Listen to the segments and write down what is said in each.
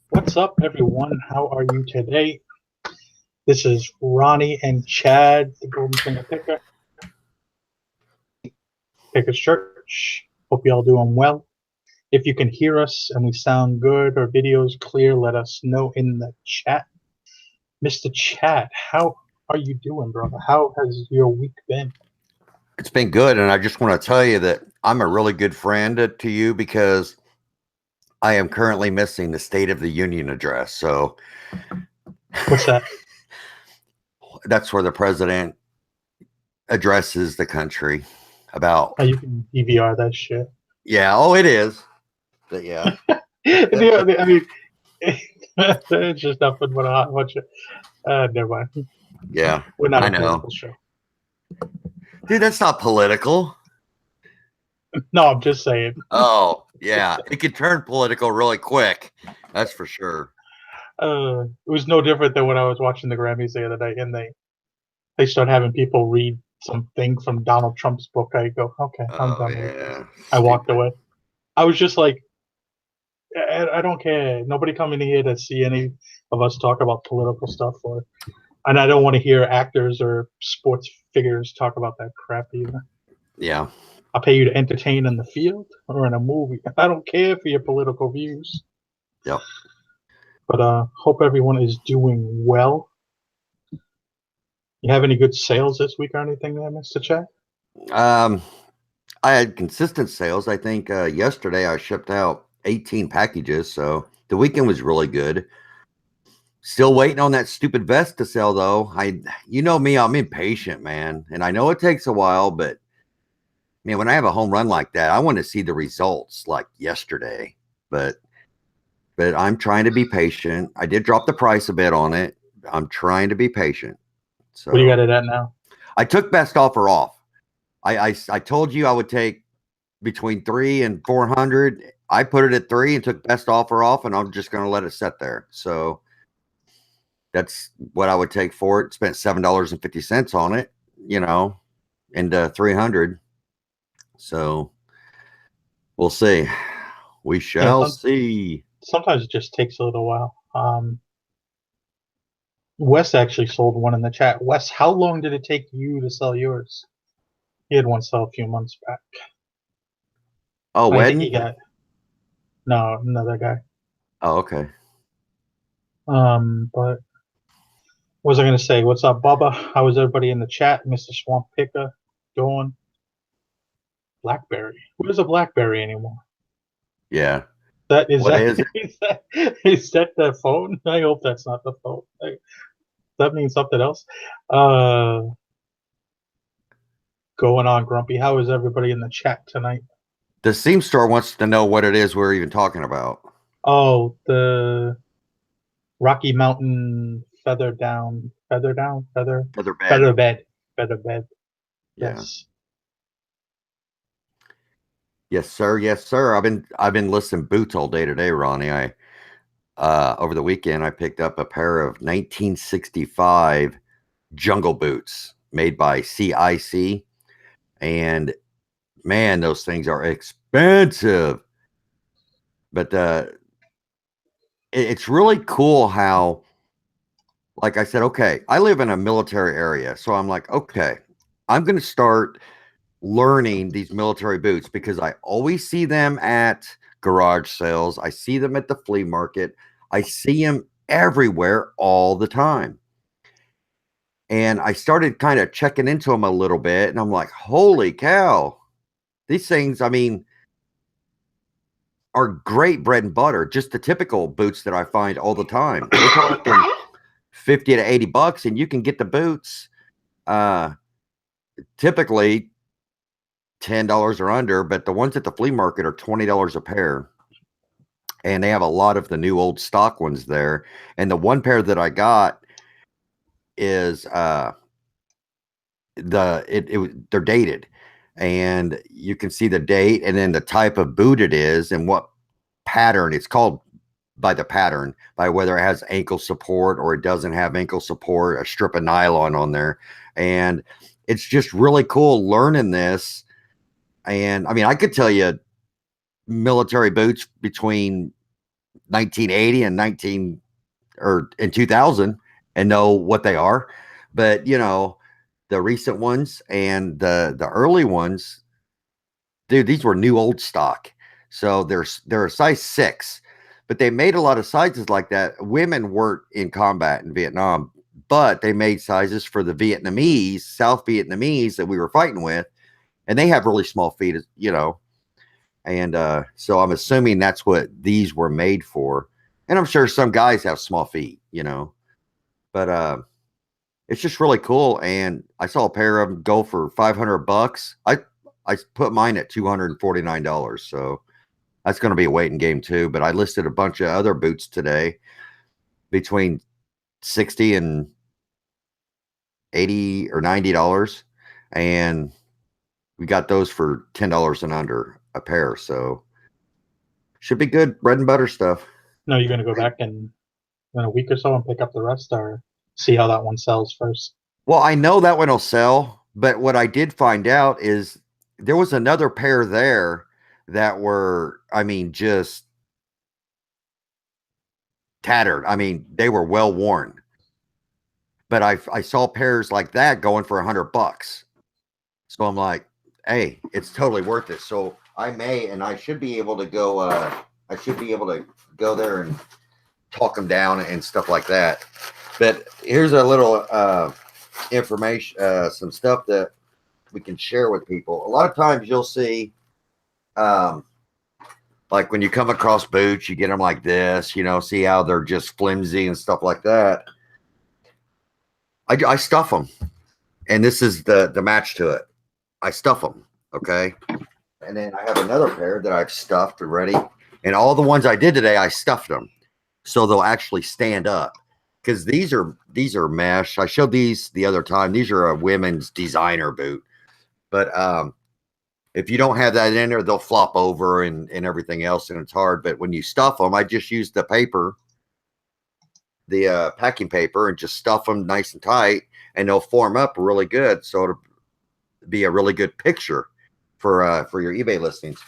What's up, everyone? How are you today? This is Ronnie and Chad, the Golden Finger Pickers Church. Hope you all doing well. If you can hear us and we sound good or videos clear, let us know in the chat. Mr. Chad, how are you doing, brother? How has your week been? It's been good, and I just want to tell you that I'm a really good friend to you because I am currently missing the State of the Union address. So What's that? that's where the president addresses the country about. Oh, you can DVR that shit. Yeah, oh, it is. But yeah. I mean, it's just nothing but a hot bunch of. Never mind. Yeah, We're not I a know. political show. Dude, that's not political. No, I'm just saying. Oh, yeah. It could turn political really quick. That's for sure. It was no different than when I was watching the Grammys the other day, and they start having people read something from Donald Trump's book. I go, okay, I'm Oh, done with this. yeah. I walked Stupid. away. I was just like, I don't care. Nobody coming here to see any of us talk about political stuff, and I don't want to hear actors or sports figures talk about that crap either. Yeah. I'll pay you to entertain in the field or in a movie. I don't care for your political views. Yep. But hope everyone is doing well. You have any good sales this week or anything there, Mr. Chad? I had consistent sales. I think yesterday I shipped out 18 packages, so the weekend was really good. Still waiting on that stupid vest to sell though. You know me, I'm impatient, man, and I know it takes a while, but man, when I have a home run like that, I want to see the results like yesterday. But I'm trying to be patient. I did drop the price a bit on it. I'm trying to be patient. So What do you got it at now? I took best offer off. I told you I would take between 3 and 400. I put it at 3 and took best offer off, and I'm just going to let it sit there. So that's what I would take for it. Spent $7.50 on it, and 300. So we'll see. We shall see. Sometimes it just takes a little while. Wes actually sold one in the chat. Wes, how long did it take you to sell yours? He had one sell a few months back. Oh, I think wedding? he got another guy. Oh, okay. But what was I gonna say? What's up, Bubba? How is everybody in the chat? Mr. Swamp Picker going? BlackBerry. Where's a BlackBerry anymore? Yeah. That is What that is it? is that the phone? I hope that's not the phone. That means something else. Going on, Grumpy. How is everybody in the chat tonight? The Seam Store wants to know what it is we're even talking about. Oh, the Rocky Mountain feather bed. Feather bed. Yeah. Yes. Yes, sir. Yes, sir. I've been listing boots all day today, Ronnie. I over the weekend I picked up a pair of 1965 jungle boots made by CIC, and man, those things are expensive. But it's really cool how, like I said, okay, I live in a military area, so I'm like, okay, I'm going to start learning these military boots because I always see them at garage sales. I see them at the flea market. I see them everywhere all the time. And I started kind of checking into them a little bit, and I'm like, holy cow, these things, I mean, are great bread and butter, just the typical boots that I find all the time. We're talking 50 to 80 bucks, and you can get the boots typically $10 or under, but the ones at the flea market are $20 a pair. And they have a lot of the new old stock ones there. And the one pair that I got is they're dated. And you can see the date and then the type of boot it is and what pattern. It's called by the pattern, by whether it has ankle support or it doesn't have ankle support, a strip of nylon on there. And it's just really cool learning this. And I mean, I could tell you military boots between 1980 and 19 or in 2000 and know what they are. But you know, the recent ones and the early ones, dude, these were new old stock. So they're a size 6, but they made a lot of sizes like that. Women weren't in combat in Vietnam, but they made sizes for the Vietnamese, South Vietnamese that we were fighting with, and they have really small feet, you know. And so I'm assuming that's what these were made for. And I'm sure some guys have small feet, you know. But it's just really cool. And I saw a pair of them go for $500. I put mine at $249. So that's going to be a waiting game too. But I listed a bunch of other boots today between 60 and 80 or $90. And we got those for $10 and under a pair. So should be good bread and butter stuff. No, you're gonna go back in a week or so and pick up the rest, or see how that one sells first. Well, I know that one will sell, but what I did find out is there was another pair there that were, I mean, just tattered. I mean, they were well worn. But I saw pairs like that going for $100. So I'm like, hey, it's totally worth it. So I may, and I should be able to go. I should be able to go there and talk them down and stuff like that. But here's a little information, some stuff that we can share with people. A lot of times you'll see, like when you come across boots, you get them like this, you know, see how they're just flimsy and stuff like that. I stuff them, and this is the match to it. I stuff them, okay? And then I have another pair that I've stuffed already, and all the ones I did today, I stuffed them so they'll actually stand up. Because these are mesh. I showed these the other time. These are a women's designer boot, but if you don't have that in there, they'll flop over and everything else, and it's hard. But when you stuff them, I just use the paper, the packing paper, and just stuff them nice and tight, and they'll form up really good. So it'll be a really good picture for your eBay listings.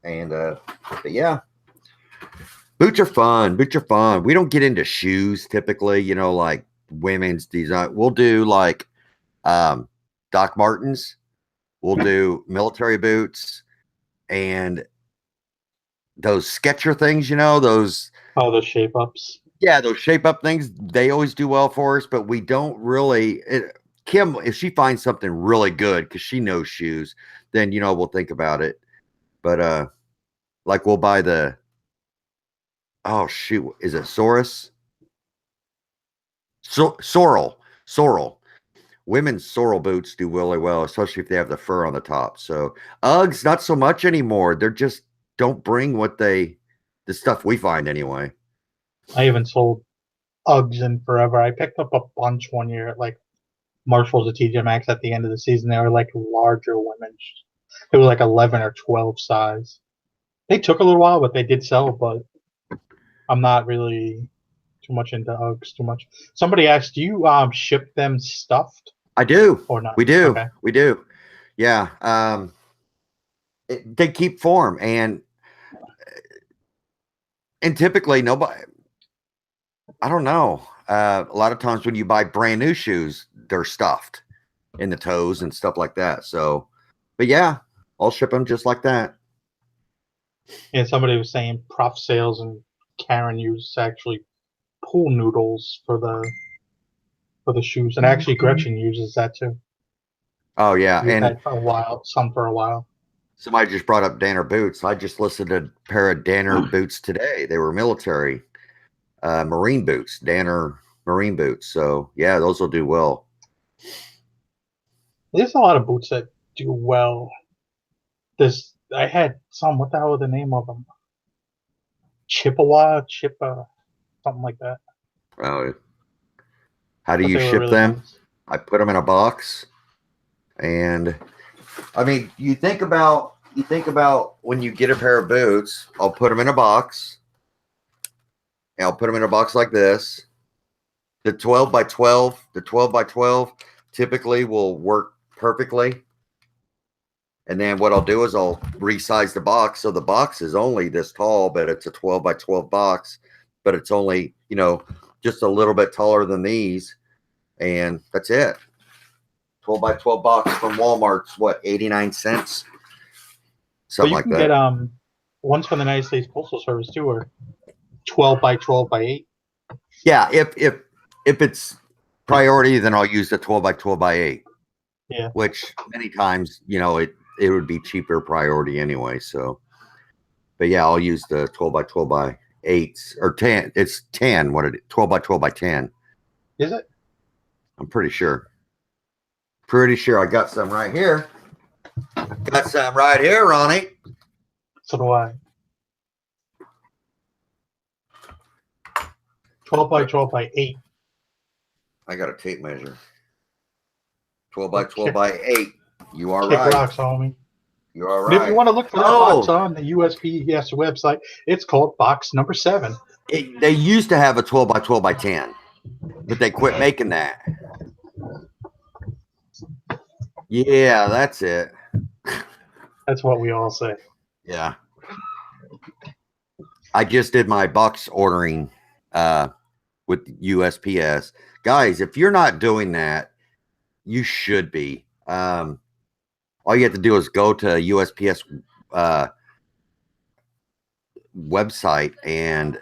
And but yeah, boots are fun. Boots are fun. We don't get into shoes typically, you know, like women's design. We'll do like Doc Martens. We'll do military boots and those Sketcher things, you know, those. Oh, the shape ups. Yeah, those shape up things, they always do well for us, but we don't really. Kim, if she finds something really good because she knows shoes, then you know we'll think about it. But like we'll buy the. Oh shoot, is it Saurus? Sorrel. Women's sorrel boots do really well, especially if they have the fur on the top. So Uggs, not so much anymore. They're just don't bring the stuff we find anyway. I haven't sold Uggs in forever. I picked up a bunch one year at like Marshalls or TJ Maxx at the end of the season. They were like larger women's. They were like 11 or 12 size. They took a little while, but they did sell. But I'm not really too much into Uggs too much. Somebody asked, do you ship them stuffed I do. or not? We do. Okay. We do. Yeah. They keep form and typically nobody. I don't know. A lot of times when you buy brand new shoes, they're stuffed in the toes and stuff like that. So, but yeah, I'll ship them just like that. And somebody was saying Prof Sales and Karen uses actually pool noodles for the shoes, and actually Gretchen uses that too. Oh yeah, We've and had for a while, some for a while. somebody just brought up Danner boots. I just listed a pair of Danner boots today. They were military marine boots, Danner marine boots. So yeah, those will do well. There's a lot of boots that do well. I had some. What the hell are the name of them? Something like that. Oh, how do But you they were ship really them? nice. I put them in a box, and I mean, you think about when you get a pair of boots. I'll put them in a box. And I'll put them in a box like this. The 12 by 12 typically will work perfectly. And then what I'll do is I'll resize the box. So the box is only this tall, but it's a 12 by 12 box, but it's only, just a little bit taller than these. And that's it. 12 by 12 box from Walmart's, what, 89 cents? But Something you like can that. get ones from the United States Postal Service too, or 12 by 12 by 8. Yeah, if it's priority, then I'll use the 12 by 12 by 8. Yeah. Which many times, it would be cheaper priority anyway. So, but yeah, I'll use the 12 by 12 by 8s or 10. It's 10. 12 by 12 by 10. Is it? I'm pretty sure. Pretty sure I got some right here. Got some right here, Ronnie. So do I. 12 by 12 by 8. I got a tape measure. 12 by 12 by 8. You are Kick right. rocks, homie. You are But right. if you want to look for that box on the USPS website, it's called box number 7. They used to have a 12 by 12 by 10, but they quit making that. Yeah, that's it. That's what we all say. Yeah. I just did my box ordering with USPS. Guys, if you're not doing that, you should be. All you have to do is go to USPS website and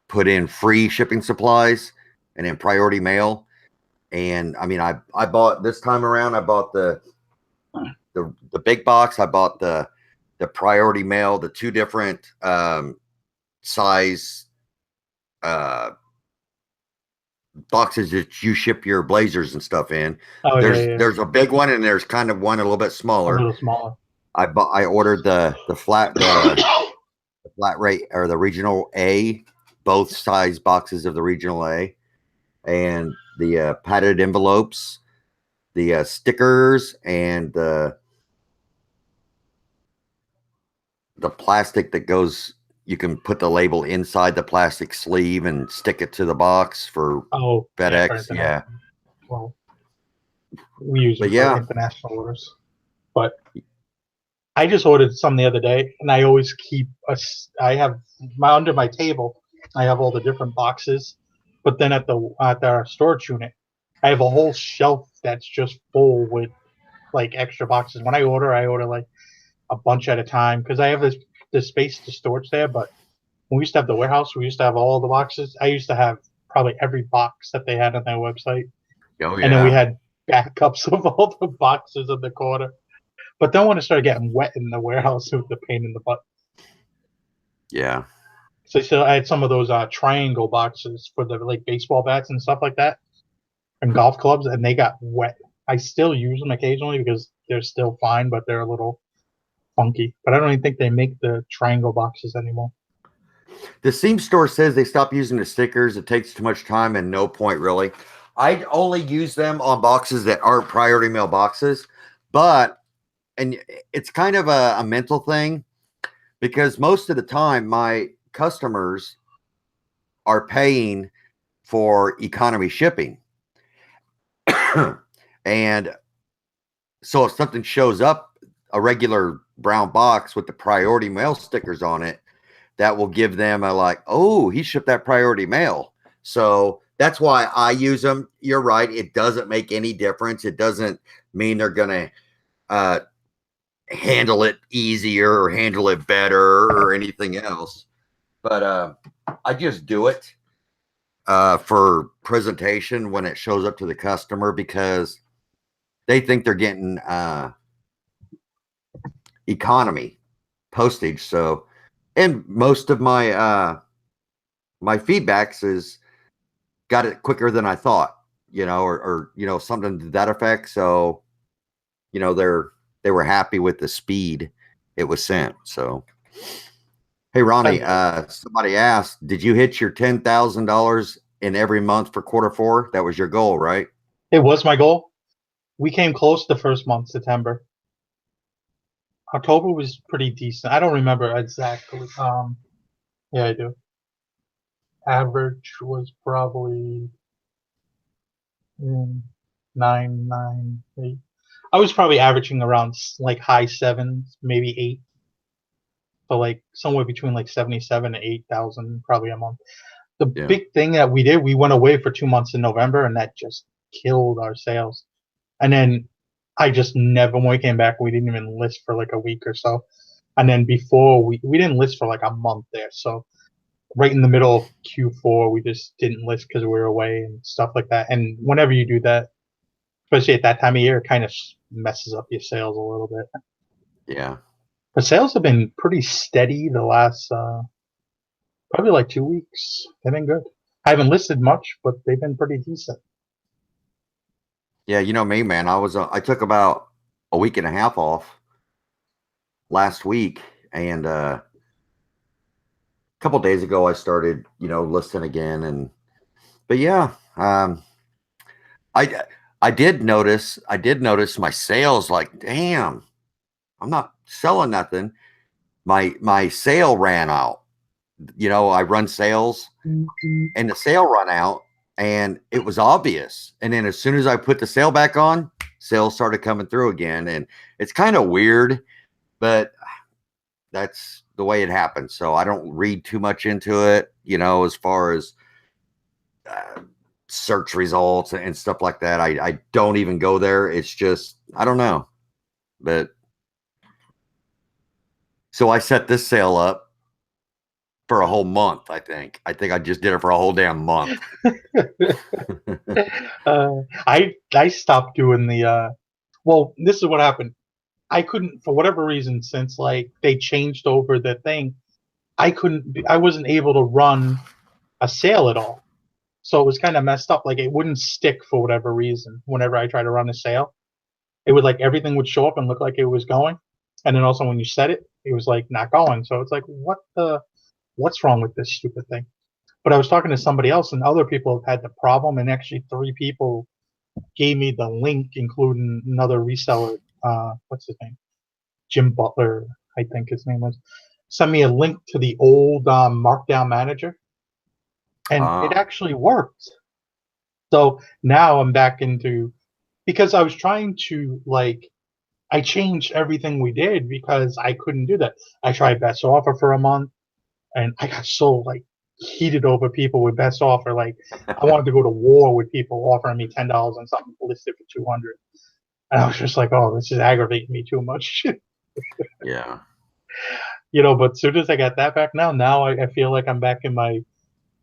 put in free shipping supplies and then priority mail. And I mean, I bought this time around, I bought the big box. I bought the priority mail, the 2 different size boxes that you ship your blazers and stuff in. Oh, There's a big one and there's kind of one a little bit smaller. A little smaller. I ordered the flat rate or the regional A, both size boxes of the regional A, and the padded envelopes, the stickers, and the plastic that goes. You can put the label inside the plastic sleeve and stick it to the box for FedEx. Yeah. Well, we use it for international orders. But I just ordered some the other day, and I always keep I have under my table. I have all the different boxes, but then at our storage unit, I have a whole shelf that's just full with like extra boxes. When I order like a bunch at a time because I have this space to storage there. But when we used to have the warehouse, we used to have all the boxes. I used to have probably every box that they had on their website. Oh, yeah. And then we had backups of all the boxes in the corner. But then when it started getting wet in the warehouse, it was the pain in the butt. Yeah. So I had some of those triangle boxes for the like baseball bats and stuff like that, and golf clubs, and they got wet. I still use them occasionally because they're still fine, but they're a little funky. But I don't even think they make the triangle boxes anymore. The seam store says they stopped using the stickers. It takes too much time and no point really. I only use them on boxes that aren't priority mail boxes, and it's kind of a mental thing because most of the time my customers are paying for economy shipping. And so if something shows up, a regular brown box with the priority mail stickers on it, that will give them a like, oh, he shipped that priority mail. So that's why I use them. You're right. It doesn't make any difference. It doesn't mean they're going to handle it easier or handle it better or anything else. But I just do it for presentation when it shows up to the customer because they think they're getting economy postage. So, and most of my my feedbacks is got it quicker than I thought, or something to that effect. So, they were happy with the speed it was sent. So, hey Ronnie, somebody asked, did you hit your $10,000 in every month for Q4? That was your goal, right? It was my goal. We came close the first month, September. October was pretty decent. I don't remember exactly. Yeah, I do. Average was probably 998. I was probably averaging around like high sevens, maybe eight. So like somewhere between like 77 and 8,000 probably a month. The Yeah. big thing that we did, we went away for 2 months in November, and that just killed our sales. And then I just never, when we came back, we didn't even list for like a week or so. And then before we didn't list for like a month there. So right in the middle of Q4, we just didn't list because we were away and stuff like that. And whenever you do that, especially at that time of year, it kind of messes up your sales a little bit. Yeah. But sales have been pretty steady the last probably like 2 weeks. They've been good. I haven't listed much, but they've been pretty decent. Yeah, you know me, man. I took about a week and a half off last week, and a couple days ago I started, listing again. And but yeah, I I did notice my sales. Like, damn, I'm not selling nothing. My sale ran out. I run sales, and the sale run out, and it was obvious. And then as soon as I put the sale back on, sales started coming through again. And it's kind of weird, but that's the way it happens. So I don't read too much into it, as far as uh, search results and stuff like that. I don't even go there. It's just, I don't know. But so I set this sale up for a whole month. I think I just did it for a whole damn month. I stopped doing the well, this is what happened. I couldn't, for whatever reason, since like they changed over the thing, I wasn't able to run a sale at all. So it was kind of messed up. Like it wouldn't stick for whatever reason. Whenever I tried to run a sale, it would like everything would show up and look like it was going, and then also when you set it, it was like not going. So it's like, what's wrong with this stupid thing? But I was talking to somebody else, and other people have had the problem, and actually three people gave me the link, including another reseller. What's his name? Jim Butler, I think his name was. Sent me a link to the old Markdown Manager, and it uh, actually worked. So now I'm back into, because I was trying to like, I changed everything we did because I couldn't do that. I tried best offer for a month, and I got so like heated over people with best offer. Like I wanted to go to war with people offering me $10 on something listed for 200. And I was just like, oh, this is aggravating me too much. yeah. But as soon as I got that back now I feel like I'm back in my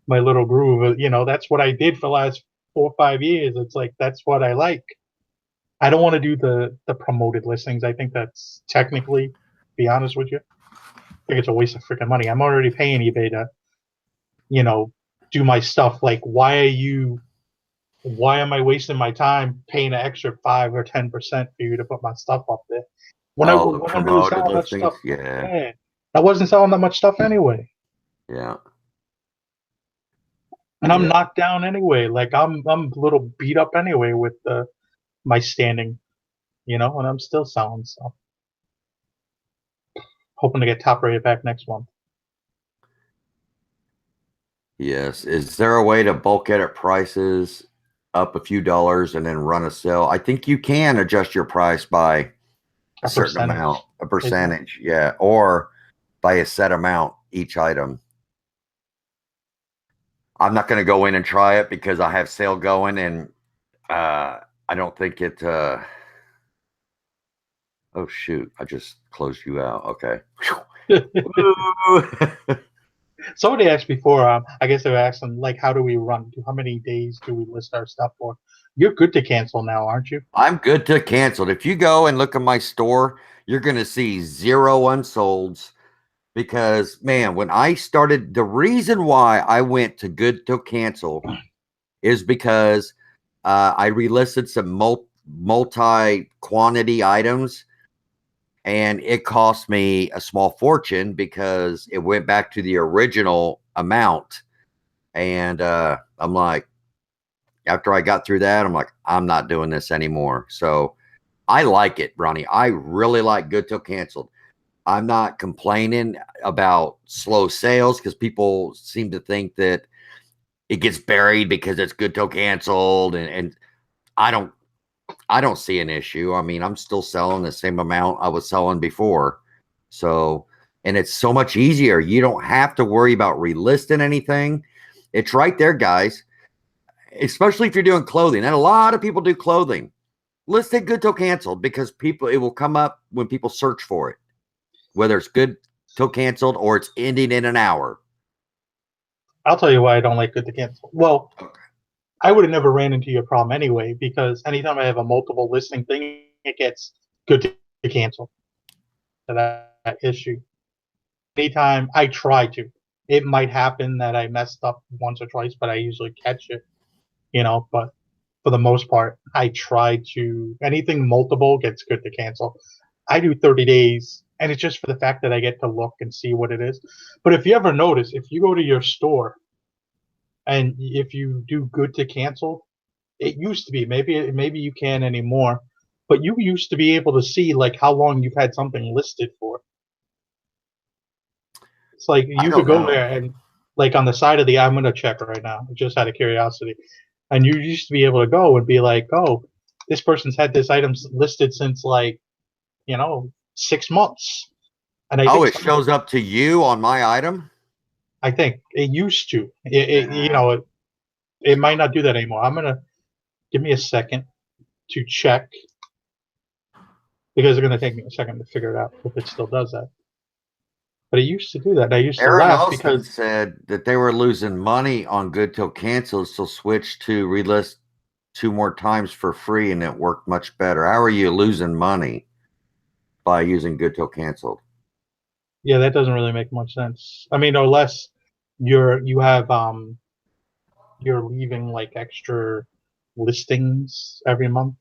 little groove. That's what I did for the last 4 or 5 years. It's like that's what I like. I don't want to do the promoted listings. I think that's technically, to be honest with you, I think it's a waste of freaking money. I'm already paying eBay to, you know, do my stuff. Like, why am I wasting my time paying an extra 5 or 10% for you to put my stuff up there? When I Oh, the when I'm really promoted selling that listings. stuff, Yeah. yeah, I wasn't selling that much stuff anyway, Yeah. and I'm Yeah. knocked down anyway. Like I'm a little beat up anyway with my standing, and I'm still selling. So hoping to get top rated back next month. Yes. Is there a way to bulk edit prices up a few dollars and then run a sale? I think you can adjust your price by a A certain amount, percentage, a isn't it? percentage, yeah, or by a set amount each item. I'm not going to go in and try it because I have sale going, and I don't think it. Oh shoot! I just closed you out. Okay. Somebody asked before. I guess they were asking like, how do we run? How many days do we list our stuff for? You're good to cancel now, aren't you? I'm good to cancel. If you go and look at my store, you're going to see zero unsolds. Because man, when I started, the reason why I went to good to cancel is because I relisted some multi quantity items, and it cost me a small fortune because it went back to the original amount. And I'm like, after I got through that, I'm like, I'm not doing this anymore. So I like it, Ronnie. I really like good till canceled. I'm not complaining about slow sales because people seem to think that it gets buried because it's good till canceled. And I don't. I don't see an issue. I mean, I'm still selling the same amount I was selling before. So, and it's so much easier. You don't have to worry about relisting anything. It's right there, guys. Especially if you're doing clothing. And a lot of people do clothing. Listed good till canceled because people, it will come up when people search for it, whether it's good till canceled or it's ending in an hour. I'll tell you why I don't like good to cancel. Well, I would have never ran into your problem anyway, because anytime I have a multiple listing thing, it gets good to cancel. So that issue. Anytime I try to, it might happen that I messed up once or twice, but I usually catch it, but for the most part, I try to, anything multiple gets good to cancel. I do 30 days, and it's just for the fact that I get to look and see what it is. But if you ever notice, if you go to your store and if you do good to cancel, it used to be, maybe you can't anymore, but you used to be able to see like how long you've had something listed for. It's like I you could don't go know. there and like on the side of the, I'm gonna check right now, just out of curiosity. And you used to be able to go and be like, oh, this person's had this item listed since like, 6 months. And I Oh, think it shows up to you on my item? it used to. Nah. It might not do that anymore. I'm gonna give me a second to check because it's gonna take me a second to figure it out if it still does that. But it used to do that. And I used to Aaron laugh Austin because said that they were losing money on good till canceled, so switched to relist 2 more times for free, and it worked much better. How are you losing money by using good till canceled? yeah, that doesn't really make much sense. I mean, unless you're leaving like extra listings every month.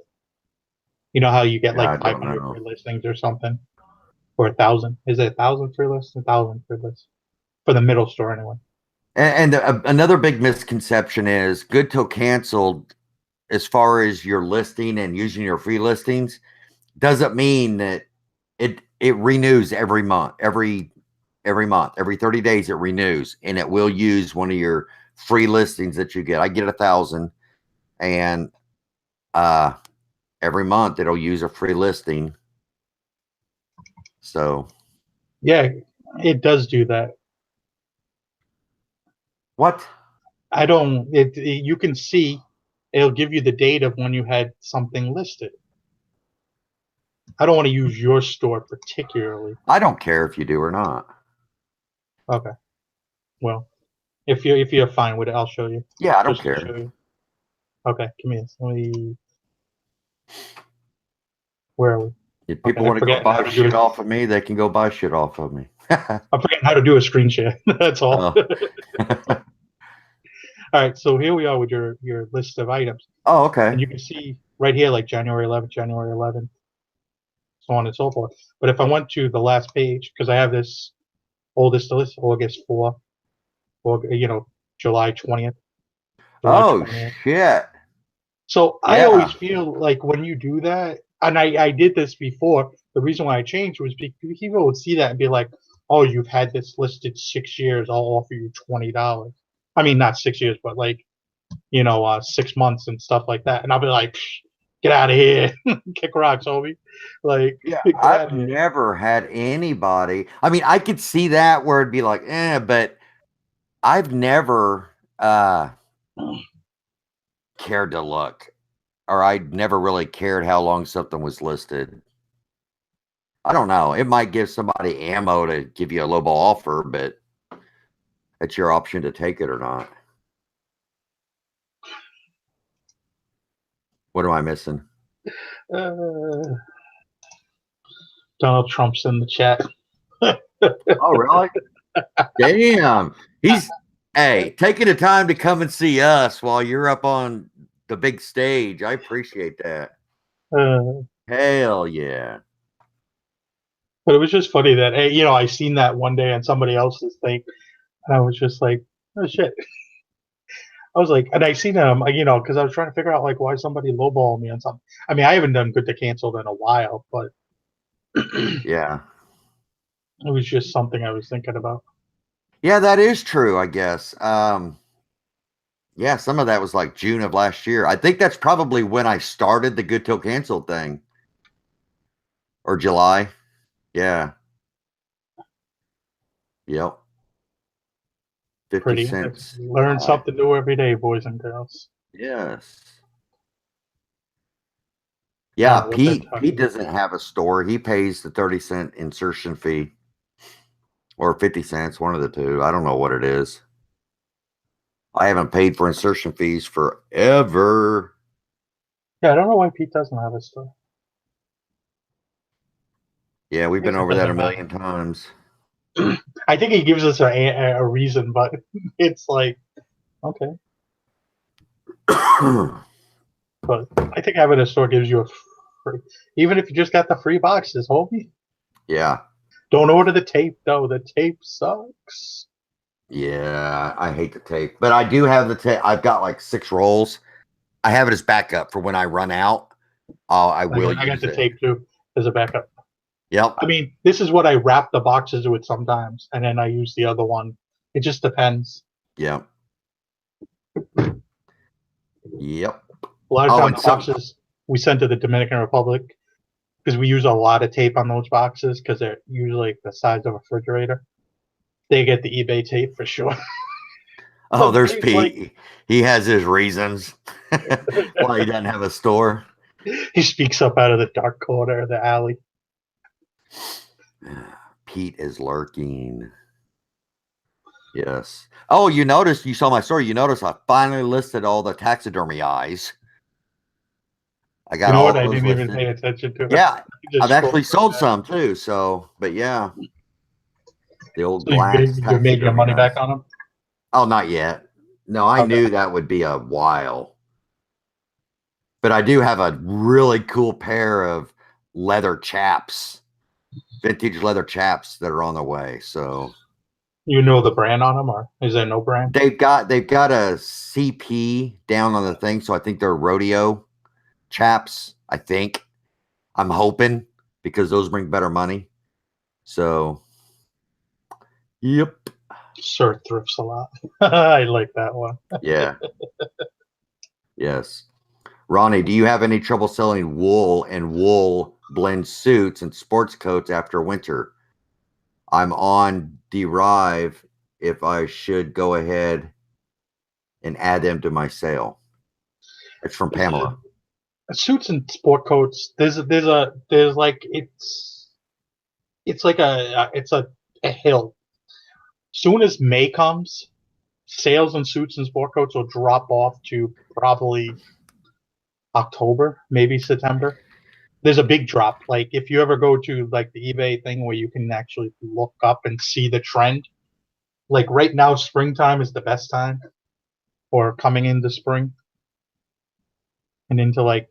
You know how you get Yeah, like I don't 500 know. free listings or something, or 1,000? Is it 1,000 free lists? 1,000 free lists for the middle store anyway. And another big misconception is good till canceled, as far as your listing and using your free listings, doesn't mean that it renews every month, every month, every 30 days it renews, and it will use one of your free listings that you get. I get 1,000, and uh every month it'll use a free listing. So Yeah, it does do that. what? I don't. You can see it'll give you the date of when you had something listed. I don't want to use your store particularly. I don't care if you do or not. Okay. Well, if you're fine with it, I'll show you. Yeah, I don't Just to care. show you. Okay, come here. Where are we? If Okay, people I'm want to go forgetting how buy to do shit it. off of me, they can go buy shit off of me. I'm forgetting how to do a screen share. That's all. Oh. All right, so here we are with your list of items, Oh, okay. and you can see right here like January 11th, January 11th, so on and so forth. But if I went to the last page, because I have this oldest list, August 4th, or July 20th, July Oh 20th. shit. So I always Yeah. feel like when you do that, and I did this before. The reason why I changed was because people would see that and be like, "Oh, you've had this listed 6 years. I'll offer you $20." I mean, not 6 years, but like 6 months and stuff like that. And I'll be like, "Get out of here, kick rocks, homie!" Like, Yeah, get out I've of here. never had anybody. I mean, I could see that where it'd be like, but I've never cared to look, or I never really cared how long something was listed. I don't know. It might give somebody ammo to give you a lowball offer, but it's your option to take it or not. What am I missing? Uh, Donald Trump's in the chat. Oh, really? Damn. He's, hey, taking the time to come and see us while you're up on the big stage. I appreciate that. Uh, Hell yeah. but it was just funny that hey, I seen that one day on somebody else's thing, and I was just like, "Oh shit." I was like, and I seen him, because I was trying to figure out like why somebody lowballed me on something. I mean, I haven't done good to cancel in a while, but it Yeah. was just something I was thinking about. Yeah, that is true, I guess. Yeah, some of that was like June of last year. I think that's probably when I started the good till canceled thing. Or July. Yeah. Yep. 50 Pretty. cents. Learn something new every day, boys and girls. Yes. I don't Yeah, know what they're Pete talking about. doesn't have a store. He pays the 30-cent insertion fee or 50 cents, one of the two. I don't know what it is. I haven't paid for insertion fees forever. Yeah, I don't know why Pete doesn't have a store. Yeah, we've I guess been it over that a doesn't million matter. times. I think he gives us a reason, but it's like, okay. But I think having a store gives you a free, even if you just got the free boxes, homie. Yeah. Don't order the tape though. The tape sucks. Yeah, I hate the tape, but I do have the tape. I've got like 6 rolls. I have it as backup for when I run out. I will I got use the it. tape too as a backup. Yep. I mean, this is what I wrap the boxes with sometimes, and then I use the other one. It just depends. Yep. Yep. A lot of Oh, times and the some. boxes we send to the Dominican Republic because we use a lot of tape on those boxes because they're usually the size of a refrigerator. They get the eBay tape for sure. Oh, But there's Pete's like, Pete. He has his reasons why he doesn't have a store. he speaks up out of the dark corner of the alley. Pete is lurking. Yes. Oh, you saw my story. You notice I finally listed all the taxidermy eyes. I You got know all what? I those didn't even pay listed. attention to it. Yeah, I just I've scrolled actually through sold that. some too. So, but yeah, the old So you glass made your taxidermy money back eyes. on them? Oh, not yet. No, I Okay. knew that would be a while. But I do have a really cool pair of leather chaps, vintage leather chaps that are on the way. So You know the brand on them, or is there no brand? they've got a CP down on the thing. So I think they're rodeo chaps. I think. I'm hoping because those bring better money. So yep. Sir thrifts a lot. I like that one. Yeah. Yes. Ronnie, do you have any trouble selling wool and wool blend suits and sports coats after winter? I'm on Derive if I should go ahead and add them to my sale. It's from Pamela. Suits and sport coats. There's like it's like a hill. Soon as May comes, sales and suits and sport coats will drop off to probably October, maybe September. There's a big drop. Like if you ever go to like the eBay thing where you can actually look up and see the trend. Like right now, springtime is the best time, or coming into spring and into like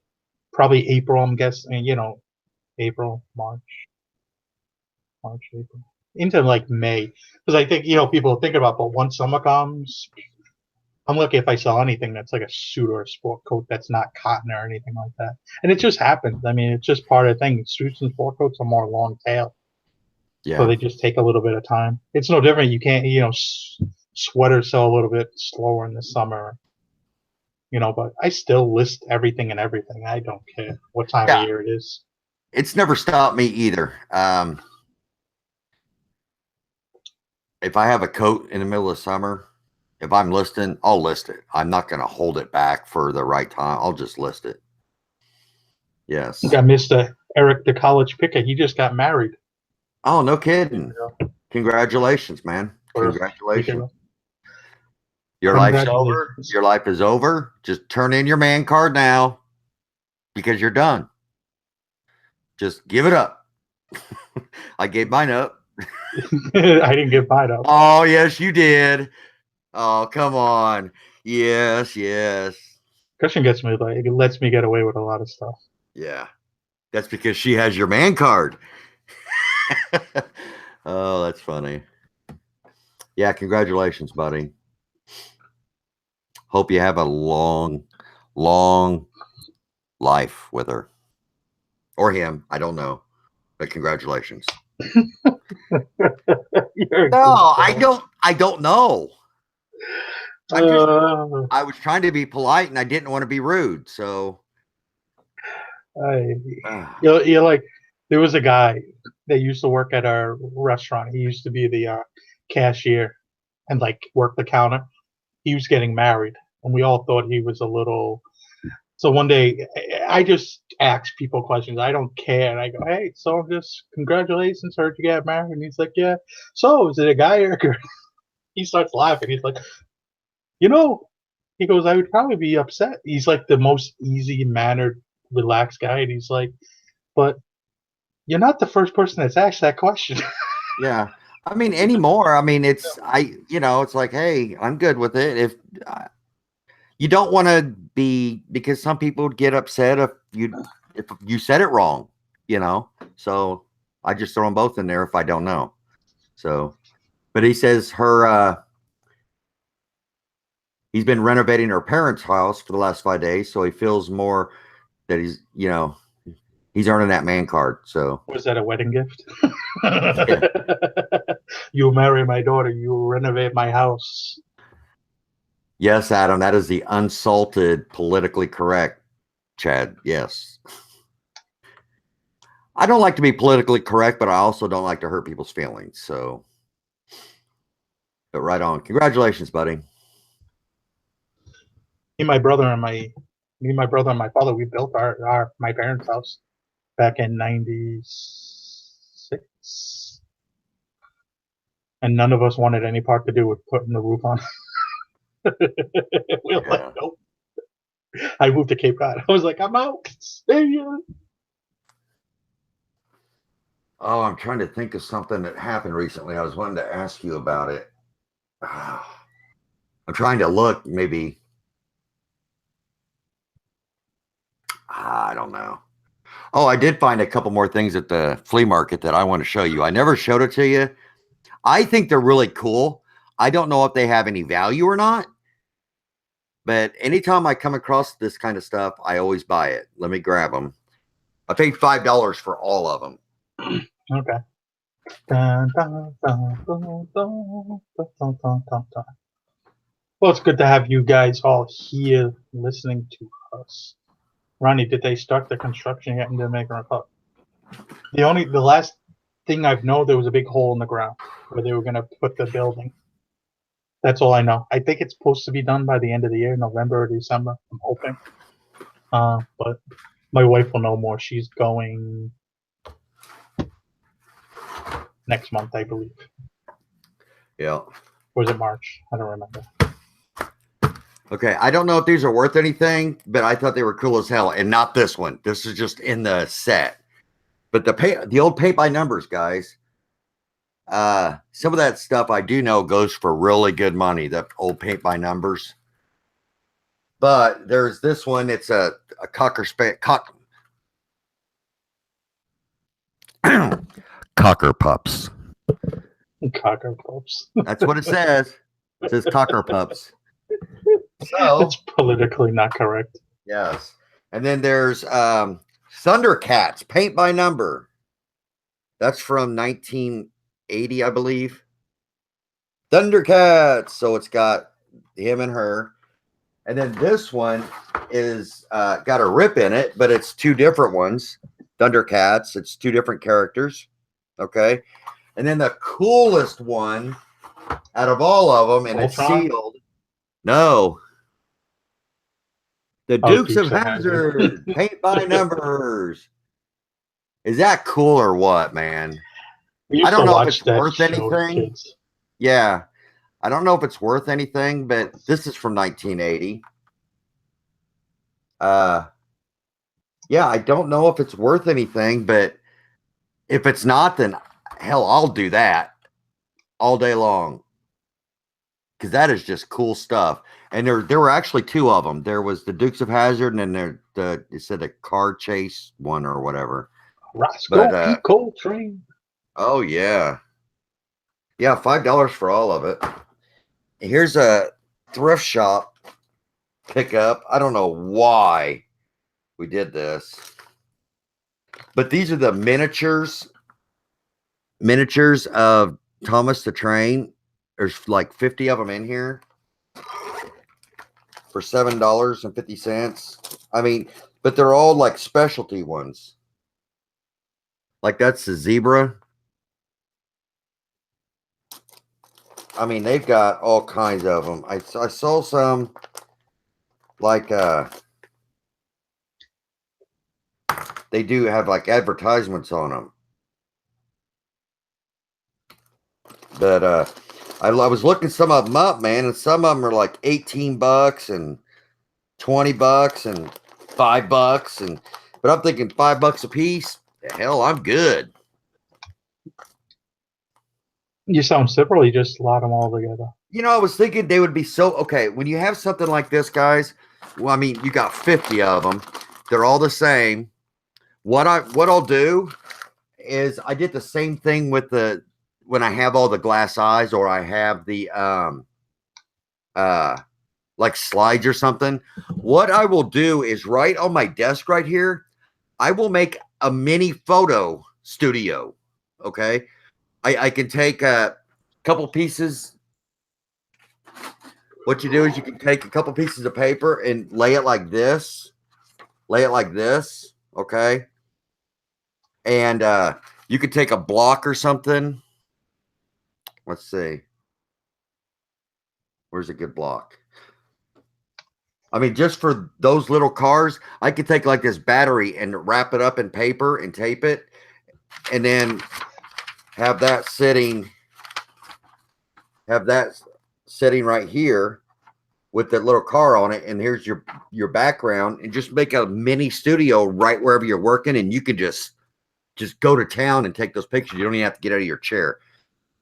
probably April. I'm guessing, April, March, April, into like May, because I think people think about. But once summer comes, I'm lucky if I sell anything that's like a suit or a sport coat that's not cotton or anything like that. And it just happens. I mean, it's just part of the thing. Suits and sport coats are more long tail, so Yeah. they just take a little bit of time. It's no different. You can't, sweaters sell a little bit slower in the summer, but I still list everything and everything. I don't care what time of Yeah. year it is. It's never stopped me either. If I have a coat in the middle of summer, if I'm listing, I'll list it. I'm not going to hold it back for the right time. I'll just list it. Yes. Got Mr. Eric, the college picker. He just got married Oh, no a week kidding. ago, Congratulations, man. or a week Congratulations. ago. Your life's over. Congratulations. Your life is over. Just turn in your man card now because you're done. Just give it up. I gave mine up. I didn't get mine up. Oh, yes, you did. Oh, come on. Yes, yes. Christian gets me like it lets me get away with a lot of stuff. Yeah. That's because she has your man card. Oh, that's funny. Yeah, congratulations, buddy. Hope you have a long, long life with her. Or him. I don't know. But congratulations. You're a No, I goofball. don't know. Uh, I was trying to be polite and I didn't want to be rude. So, I, uh, you're like, there was a guy that used to work at our restaurant. He used to be the cashier and like work the counter. He was getting married, and we all thought he was a little. So one day, I just ask people questions. I don't care. And I go, "Hey, so just congratulations, heard you got married." And he's like, "Yeah." So is it a guy or a girl? He starts laughing. He's like, "You know," he goes, "I would probably be upset." He's like the most easy mannered, relaxed guy, and he's like, "But you're not the first person that's asked that question." yeah. I mean, anymore. I mean, it's like, hey, I'm good with it. If you don't want to be, because some people would get upset if you said it wrong, you know. So I just throw them both in there if I don't know. So, but he says he's been renovating her parents' house for the last 5 days, so he feels more that he's earning that man card. So Was that a wedding gift? yeah, You marry my daughter, you renovate my house. yes, Adam, that is the unsalted, politically correct, Chad. Yes. I don't like to be politically correct, but I also don't like to hurt people's feelings. So, but right on. Congratulations, buddy. My brother and my father, we built our my parents' house back in '96, and none of us wanted any part to do with putting the roof on. We were like, Yeah. nope. I moved to Cape Cod. I was like, I'm out. See ya. Oh, I'm trying to think of something that happened recently. I was wanting to ask you about it. I'm trying to look, maybe. I don't know. Oh, I did find a couple more things at the flea market that I want to show you. I never showed it to you. I think they're really cool. I don't know if they have any value or not, but anytime I come across this kind of stuff, I always buy it. Let me grab them. I paid $5 for all of them. Okay. Dun, dun, dun, dun, dun, dun, dun, dun, dun, dun. Well, it's good to have you guys all here listening to us. Ronnie, did they start the construction yet in Dominican Republic? The last thing I've known, there was a big hole in the ground where they were going to put the building. That's all I know. I think it's supposed to be done by the end of the year, November or December. I'm hoping. But my wife will know more. She's going next month, I believe. Yeah. Or was it March? I don't remember. Okay. I don't know if these are worth anything, but I thought they were cool as hell. And not this one. This is just in the set. But the old paint by numbers, guys. Some of that stuff I do know goes for really good money, the old paint by numbers. But there's this one, it's a cocker cocker pups. Cocker pups. That's what it says. It says cocker pups. So That's politically not correct. yes. And then there's Thundercats, paint by number. That's from 1980, I believe. Thundercats. So it's got him and her. And then this one is got a rip in it, but it's two different ones. Thundercats. It's two different characters. Okay. And then the coolest one out of all of them, and it's Ultron? sealed. No. The Dukes of Hazzard, paint by numbers. Is that cool or what, man? We I used don't to know if watch it's that worth show as anything. kids. Yeah. I don't know if it's worth anything, but this is from 1980. Yeah, I don't know if it's worth anything, but if it's not, then hell, I'll do that all day long. Because that is just cool stuff. And there were actually two of them. There was the Dukes of Hazzard, and then it said a car chase one or whatever. Roscoe P. Coltrane. Oh yeah. Yeah, $5 for all of it. Here's a thrift shop pickup. I don't know why we did this. But these are the miniatures of Thomas the Train. There's like 50 of them in here. for $7.50. I mean, but they're all like specialty ones. Like that's the zebra. I mean, they've got all kinds of them. I saw some like they do have like advertisements on them. But I was looking some of them up, man, and some of them are like $18 and $20 and $5 and but I'm thinking $5 a piece. Hell, I'm good. You sound simple. You just lot them all together. You know, I was thinking they would be so okay when you have something like this, guys. Well, I mean, you got 50 of them. They're all the same. What I'll do is I did the same thing with the when I have all the glass eyes or I have the like slides or something. What I will do is right on my desk right here, I will make a mini photo studio. Okay. I can take a couple pieces. What you do is you can take a couple pieces of paper and lay it like this. Lay it like this. Okay. And you could take a block or something. Let's see. Where's a good block? I mean, just for those little cars, I could take like this battery and wrap it up in paper and tape it, and then have that sitting right here with that little car on it. And here's your background, and just make a mini studio right wherever you're working, and you can just go to town and take those pictures. You don't even have to get out of your chair.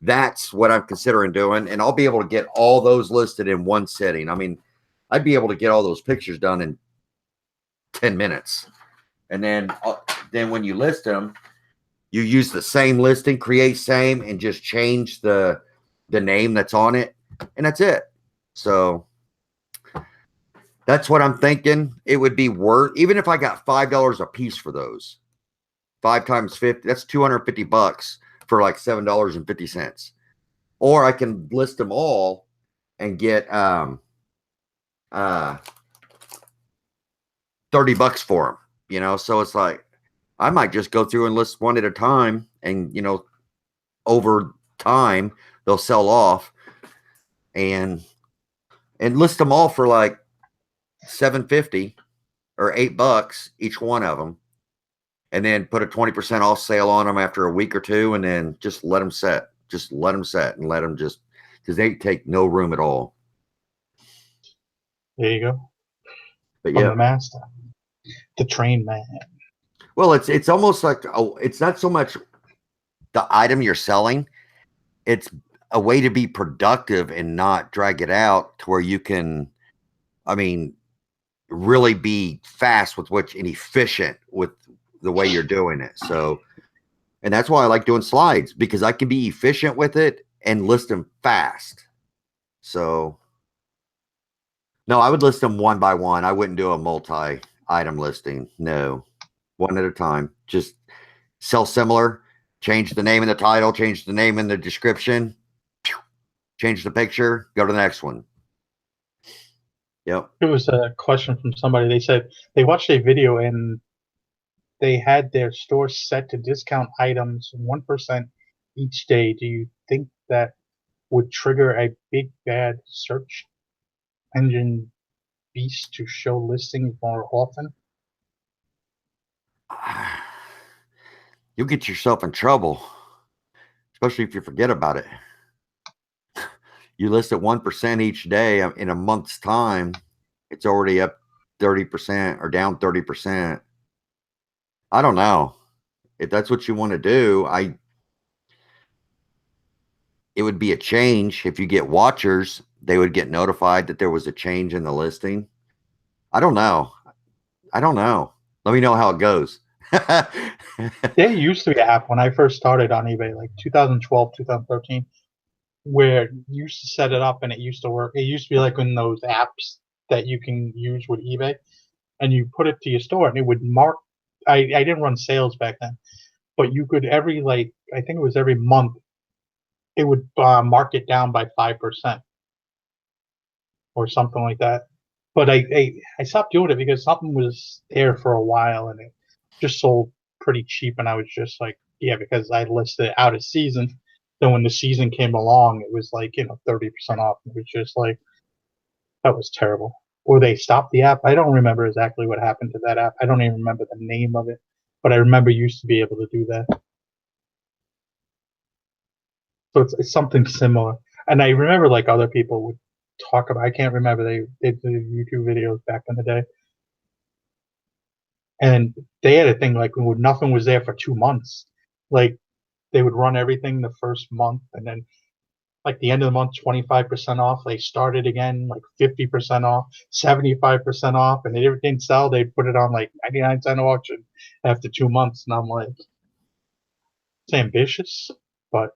That's what I'm considering doing, and I'll be able to get all those listed in one sitting. I mean, I'd be able to get all those pictures done in 10 minutes. And then when you list them, you use the same listing, create same, and just change the name that's on it. And that's it. So that's what I'm thinking. It would be worth, even if I got $5 a piece for those, 5 times 50, that's $250 for like $7.50. Or I can list them all and get $30 for them, you know. So it's like I might just go through and list one at a time, and you know, over time they'll sell off, and list them all for like $7.50 or $8 each one of them, and then put a 20% off sale on them after a week or two, and then just let them set. Just let them set and let them just, because they take no room at all. There you go. But From yeah, the master, the train man. well, it's almost like, oh, it's not so much the item you're selling. It's a way to be productive and not drag it out to where you can, I mean, really be fast with and efficient with the way you're doing it. So, and that's why I like doing slides, because I can be efficient with it and list them fast. So, no, I would list them one by one. I wouldn't do a multi-item listing. No, one at a time. Just sell similar, change the name in the title, change the name in the description, change the picture, go to the next one. Yep. It was a question from somebody. They said they watched a video and they had their store set to discount items 1% each day. Do you think that would trigger a big bad search engine beast to show listings more often? You'll get yourself in trouble, especially if you forget about it. You list at 1% each day in a month's time, it's already up 30% or down 30%. I don't know. If that's what you want to do, it would be a change. If you get watchers, they would get notified that there was a change in the listing. I don't know. Let me know how it goes. There used to be an app when I first started on eBay, like 2012, 2013, where you used to set it up and it used to work. It used to be like in those apps that you can use with eBay, and you put it to your store and it would mark. I didn't run sales back then, but you could every, like, I think it was every month, it would mark it down by 5% or something like that. But I stopped doing it because something was there for a while and it just sold pretty cheap, and I was just like, yeah, because I listed it out of season. Then when the season came along, it was like 30% off. It was just like that was terrible. Or they stopped the app. I don't remember exactly what happened to that app. I don't even remember the name of it, but I remember you used to be able to do that. So it's something similar. And I remember like other people would talk about. I can't remember they did YouTube videos back in the day, and they had a thing like when nothing was there for 2 months. Like they would run everything the first month, and then like the end of the month, 25% off. They started again like 50% off, 75% off, and if it didn't sell, they'd put it on like 99-cent auction after 2 months. And I'm like, it's ambitious, but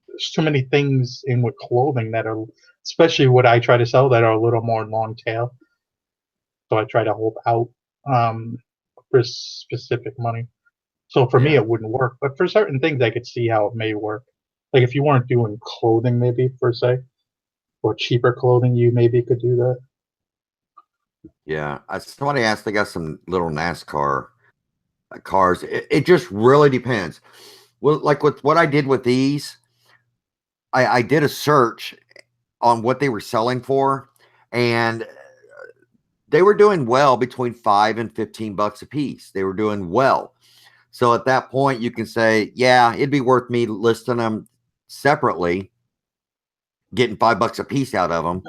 there's too many things in with clothing that are, especially what I try to sell, that are a little more long tail. So I try to hold out for specific money. So for me, Yeah. it wouldn't work. But for certain things, I could see how it may work. Like if you weren't doing clothing, maybe per se, or cheaper clothing, you maybe could do that. Yeah. Somebody asked, they got some little NASCAR cars. It just really depends. Well, like with what I did with these, I did a search on what they were selling for, and they were doing well between $5 and $15 a piece. They were doing well. So at that point, you can say, yeah, it'd be worth me listing them separately, getting $5 a piece out of them.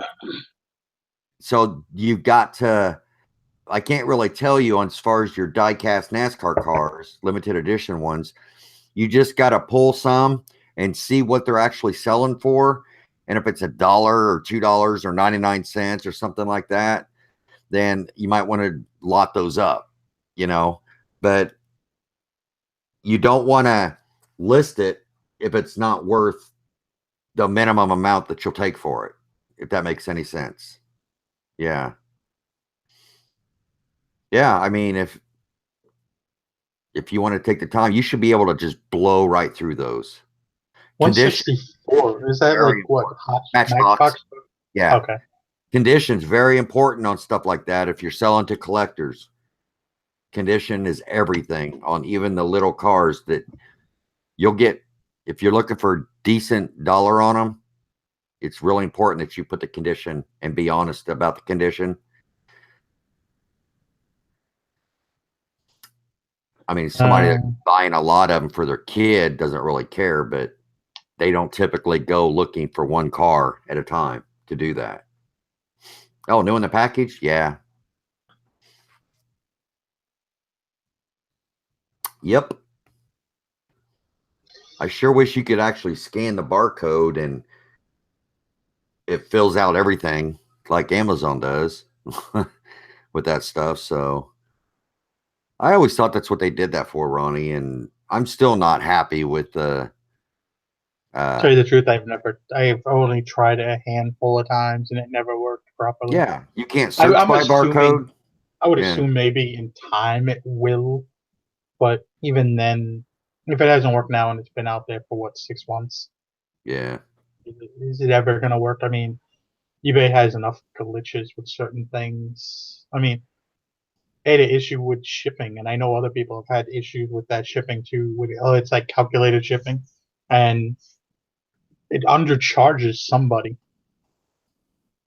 So you've got to, I can't really tell you on as far as your die-cast NASCAR cars, limited edition ones. You just got to pull some and see what they're actually selling for. And if it's $1 or $2 or 99 cents or something like that, then you might want to lot those up, you know. But you don't want to list it if it's not worth the minimum amount that you'll take for it, if that makes any sense. Yeah. Yeah. I mean, if you want to take the time, you should be able to just blow right through those. Condition, 164, is that like very what, important. hot Matchbox. Matchbox? Yeah. Okay. Condition's very important on stuff like that. If you're selling to collectors, condition is everything on even the little cars that you'll get. If you're looking for a decent dollar on them, it's really important that you put the condition and be honest about the condition. I mean, somebody that's Um, buying a lot of them for their kid doesn't really care, but they don't typically go looking for one car at a time to do that. Oh, new in the package? Yeah. Yep. I sure wish you could actually scan the barcode and it fills out everything like Amazon does with that stuff. So I always thought that's what they did that for, Ronnie. And I'm still not happy with the, tell you the truth, I've only tried it a handful of times and it never worked properly. yeah, you can't I, search I'm by assuming, barcode. I would Yeah. assume maybe in time it will, but even then, if it hasn't worked now and it's been out there for what, 6 months, Yeah. is it ever going to work? I mean, eBay has enough glitches with certain things. I mean, I had an issue with shipping, and I know other people have had issues with that shipping too. With it's like calculated shipping, and it undercharges somebody.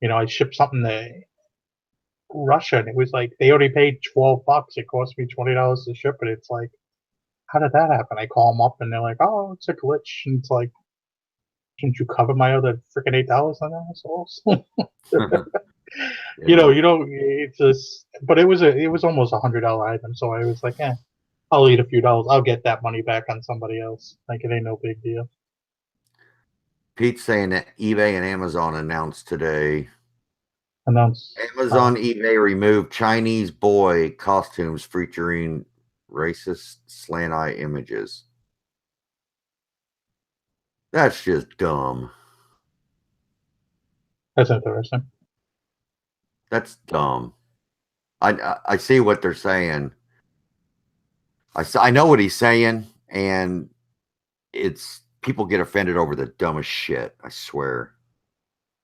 I shipped something to Russia, and it was like they already paid $12. It cost me $20 to ship it. It's like, how did that happen? I call them up, and they're like, "Oh, it's a glitch." And it's like, "Didn't you cover my other freaking $8 on that, assholes?" Yeah. You don't. It's just, but it was almost $100 item, so I was like, "Eh, I'll eat a few dollars. I'll get that money back on somebody else. Like it ain't no big deal." Pete's saying that eBay and Amazon announced today. Announce. Amazon, eBay removed Chinese boy costumes featuring racist slant eye images. That's just dumb. That's interesting. That's dumb. I see what they're saying. I know what he's saying, and it's people get offended over the dumbest shit. I swear.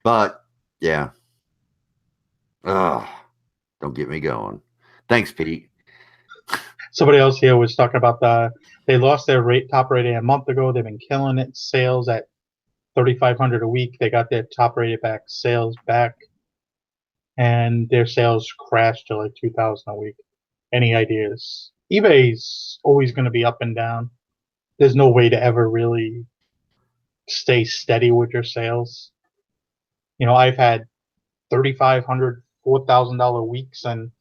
But yeah. Ugh. Don't get me going. Thanks, Pete. Somebody else here was talking about they lost their top rating a month ago. They've been killing it. Sales at 3,500 a week. They got their top rated sales back, and their sales crashed to like 2,000 a week. Any ideas? eBay's always going to be up and down. There's no way to ever really stay steady with your sales. I've had 3,500, $4,000 weeks, and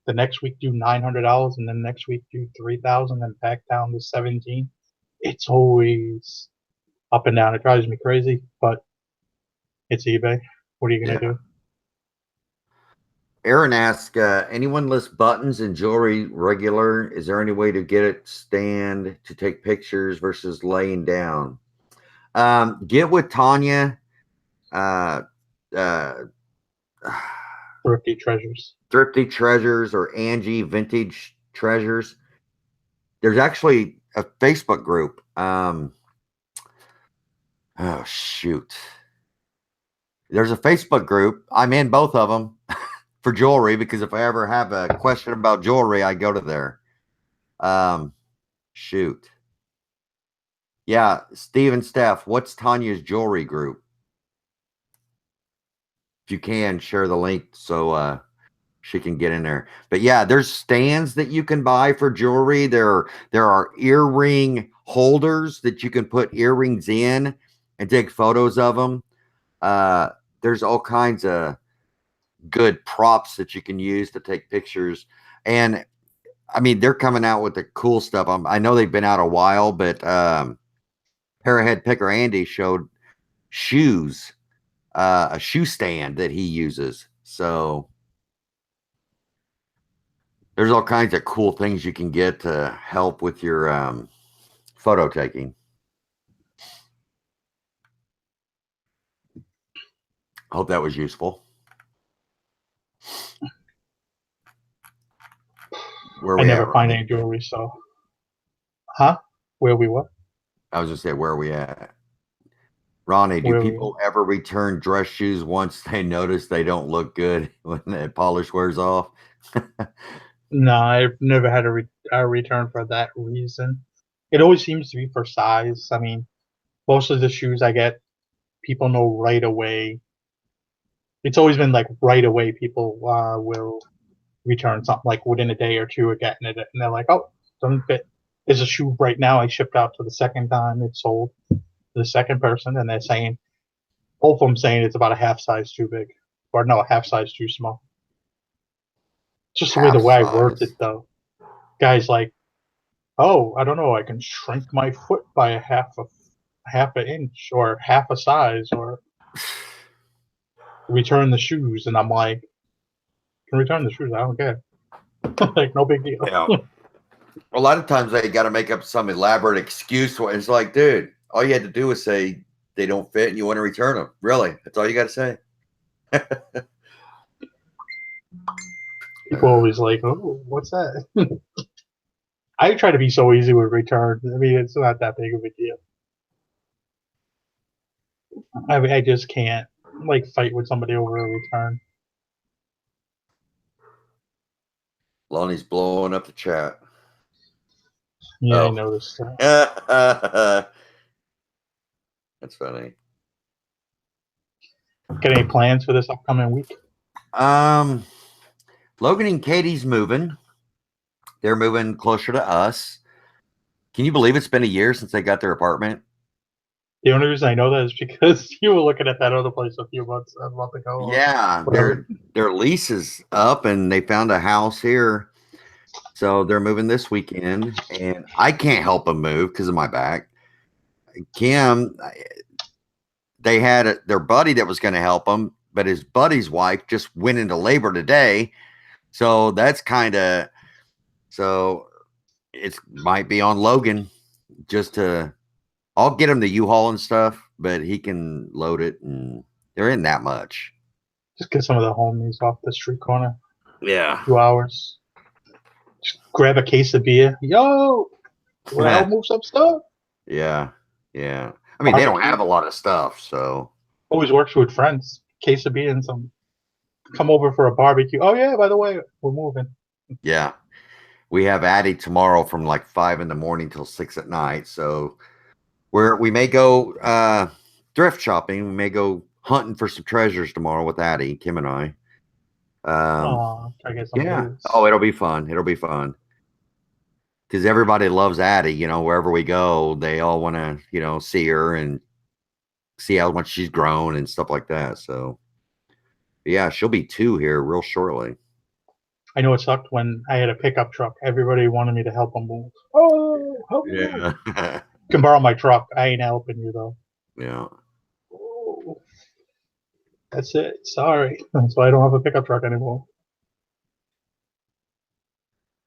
the next week do $900, and then next week do 3,000, and back down to 17. It's always up and down. It drives me crazy, but it's eBay. What are you gonna do? Aaron asks, anyone list buttons and jewelry regular? Is there any way to get it stand to take pictures versus laying down? Get with Tanya. Thrifty Treasures. Thrifty Treasures or Angie Vintage Treasures. There's actually a Facebook group. Oh shoot. There's a Facebook group. I'm in both of them for jewelry because if I ever have a question about jewelry, I go to there. Shoot. Yeah, Steve and Steph, what's Tanya's jewelry group? If you can, share the link so she can get in there. But yeah, there's stands that you can buy for jewelry. There are earring holders that you can put earrings in and take photos of them. There's all kinds of good props that you can use to take pictures. And I mean, they're coming out with the cool stuff. I know they've been out a while, but Parahead Picker Andy showed shoes, a shoe stand that he uses. So there's all kinds of cool things you can get to help with your photo taking. Hope that was useful. I never find any jewelry, so. Huh? Where we what? I was just saying, where are we at? Ronnie, do people ever return dress shoes once they notice they don't look good when the polish wears off? No, I've never had a return for that reason. It always seems to be for size. I mean, most of the shoes I get, people know right away. It's always been like right away people will return something like within a day or two of getting it, and they're like, "Oh, doesn't fit." There's a shoe right now I shipped out for the second time. It's sold to the second person, and they're saying, both of them saying it's about a half size too big, or no, a half size too small. Just the way I worded it, though. Guys like, "Oh, I don't know, I can shrink my foot by a half an inch or half a size, or return the shoes," and I'm like, "Can return the shoes? I don't care." Like, no big deal. Yeah. A lot of times they got to make up some elaborate excuse. It's like, dude, all you had to do was say they don't fit and you want to return them. Really? That's all you got to say. People always like, "Oh, what's that?" I try to be so easy with returns. I mean, it's not that big of a deal. I just can't like fight with somebody over a return. Lonnie's blowing up the chat. Yeah, I noticed that. That's funny. Got any plans for this upcoming week? Logan and Katie's moving. They're moving closer to us. Can you believe it's been a year since they got their apartment? The only reason I know that is because you were looking at that other place a month ago. Yeah, their lease is up and they found a house here. So they're moving this weekend, and I can't help them move because of my back. Kim, they had their buddy that was going to help them, but his buddy's wife just went into labor today. So that's so it might be on Logan I'll get him the U-Haul and stuff, but he can load it, and there isn't that much. Just get some of the homies off the street corner. Yeah. 2 hours. Just grab a case of beer. Yo, will help move some stuff? Yeah. Yeah. I mean, they don't have a lot of stuff, so. Always works with friends. Case of beer and some come over for a barbecue. Oh yeah, by the way, we're moving. Yeah. We have Addie tomorrow from like 5 in the morning till 6 at night. So we may go thrift shopping. We may go hunting for some treasures tomorrow with Addie, Kim and I. Try to get some Yeah. Oh, boots. it'll be fun. It'll be fun. Because everybody loves Addie, wherever we go, they all want to, see her and see how much she's grown and stuff like that. So, yeah, she'll be 2 here real shortly. I know it sucked when I had a pickup truck. Everybody wanted me to help them move. Oh, help me move. Yeah. You can borrow my truck. I ain't helping you though. Yeah. Oh, that's it. Sorry. That's why I don't have a pickup truck anymore.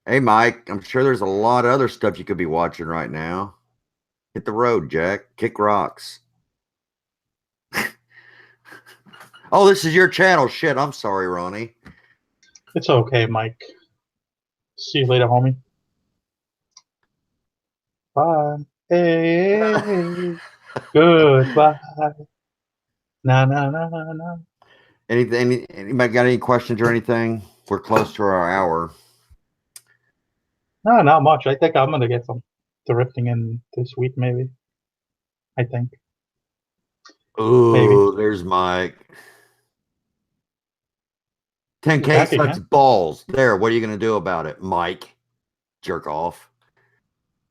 Hey, Mike, I'm sure there's a lot of other stuff you could be watching right now. Hit the road, Jack. Kick rocks. Oh, this is your channel. Shit, I'm sorry, Ronnie. It's okay, Mike. See you later, homie. Bye. Hey. Goodbye. Na na na na. Anybody got any questions or anything? We're close to our hour. No, not much. I think I'm gonna get some thrifting in this week, maybe. I think. Maybe. Oh, there's Mike. He's 10K back sucks again. balls. There, what are you going to do about it, Mike? Jerk off.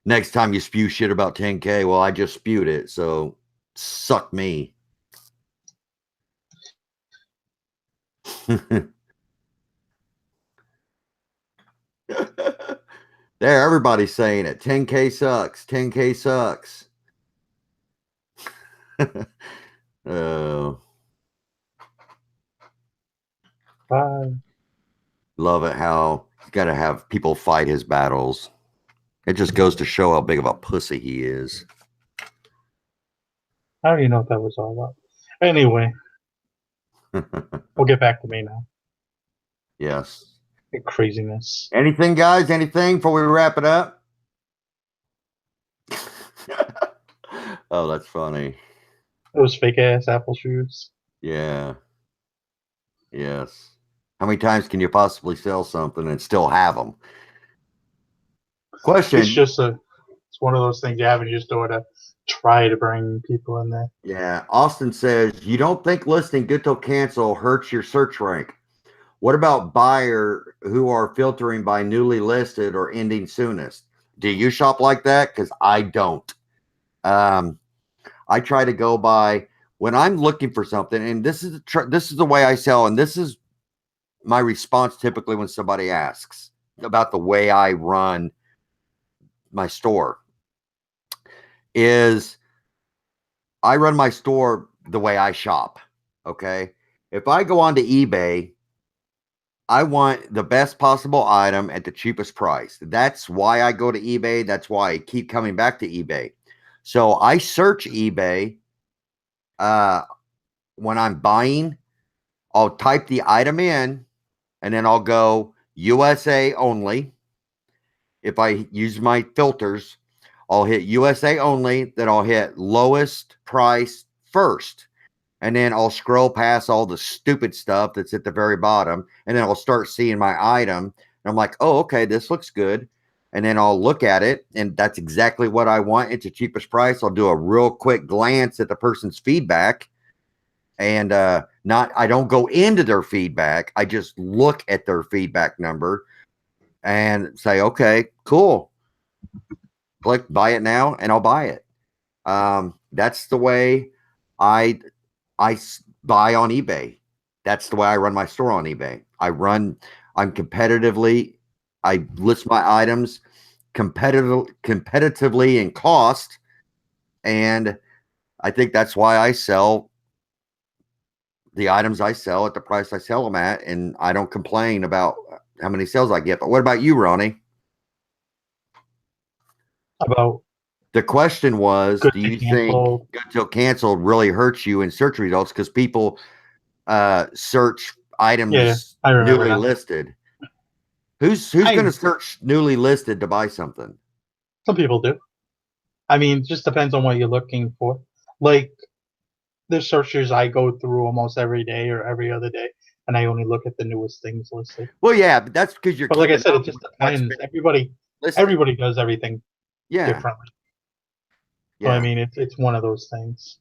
Next time you spew shit about 10K, well, I just spewed it, so suck me. There, everybody's saying it. 10K sucks. 10K sucks. Oh, Bye. love it how you got to have people fight his battles. It just goes to show how big of a pussy he is. I don't even know what that was all about. Anyway, we'll get back to me now. Yes. Craziness. Anything, guys? Anything before we wrap it up? Oh, that's funny. Those fake ass Apple shoes. Yeah. Yes. How many times can you possibly sell something and still have them? It's Question. just it's one of those things you have in your store to try to bring people in there. Yeah. Austin says, you don't think listing good till cancel hurts your search rank. What about buyer who are filtering by newly listed or ending soonest? Do you shop like that? Because I don't. I try to go by when I'm looking for something, and this is the way I sell, and this is my response typically when somebody asks about the way I run my store is I run my store the way I shop. Okay. If I go onto eBay, I want the best possible item at the cheapest price. That's why I go to eBay. That's why I keep coming back to eBay. So I search eBay when I'm buying. I'll type the item in and then I'll go USA only. If I use my filters, I'll hit USA only, then I'll hit lowest price first. And then I'll scroll past all the stupid stuff that's at the very bottom. And then I'll start seeing my item. And I'm like, oh, okay, this looks good. And then I'll look at it. And that's exactly what I want. It's the cheapest price. I'll do a real quick glance at the person's feedback. And I don't go into their feedback. I just look at their feedback number and say, okay, cool. Click buy it now, and I'll buy it. That's the way I buy on eBay. That's the way I run my store on eBay. I'm competitively, I list my items competitively in cost. And I think that's why I sell the items I sell at the price I sell them at. And I don't complain about how many sales I get. But what about you, Ronnie? About The question was, good do to you think cancel. good till canceled really hurts you in search results because people search Yeah, items I remember newly now. listed? Who's going to I search newly listed to buy something? Some people do. I mean, it just depends on what you're looking for. Like there's searches I go through almost every day or every other day and I only look at the newest things listed. Well, yeah, but that's because you're But like I keeping said, it up just with what's depends. been listed. Everybody does everything Yeah, differently. So I yeah. mean, it's one of those things.